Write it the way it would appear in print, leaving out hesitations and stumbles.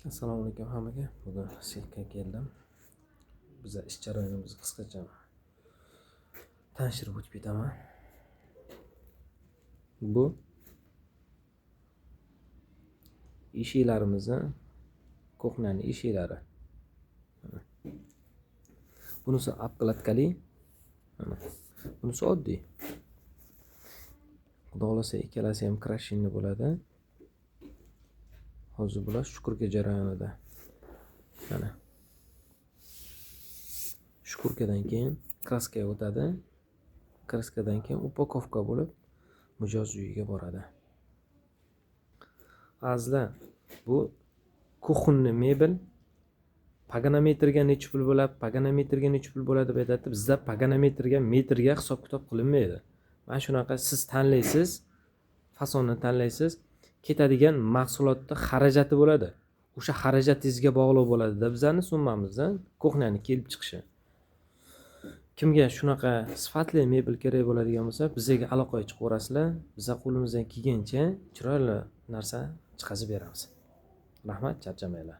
Assalomu alaykum hammaga. Bugun sirkka keldim. Biz ish jarayonimizni qisqacha tanishtirib o'tib ketaman. Bu eshiklarimizni, kuxnyaning eshiklari. Bunisi obkladkali, bunisi oddiy. Xudo xolasa ikkalasi ham krashinni bo'ladi. Hozir bular shukurka jarayonida. Mana. Shukurkadan keyin kraskaga o'tadi. Kraskadan keyin upakovka bo'lib mijoz uyiga boradi. Azizlar, bu kuxonli mebel paganometrga necha pul bo'ladi, paganometrga necha pul bo'ladi deb aytadi. Bizda paganometrga, metrga hisob kitob qilinmaydi. Mana shunaqa siz tanlaysiz, fasonni tanlaysiz, ketadigan mahsulotning xarajati bo'ladi. O'sha xarajatingizga bog'liq bo'ladi-da bizning summamizdan kuxnyaning kelib chiqishi. Kimga shunaqa sifatli mebel kerak bo'ladigan bo'lsa, bizga aloqaga chiqaverasizlar. Biz qo'limizdan kelgancha chiroyli narsa chiqazib beramiz. Rahmat, charchamanglar.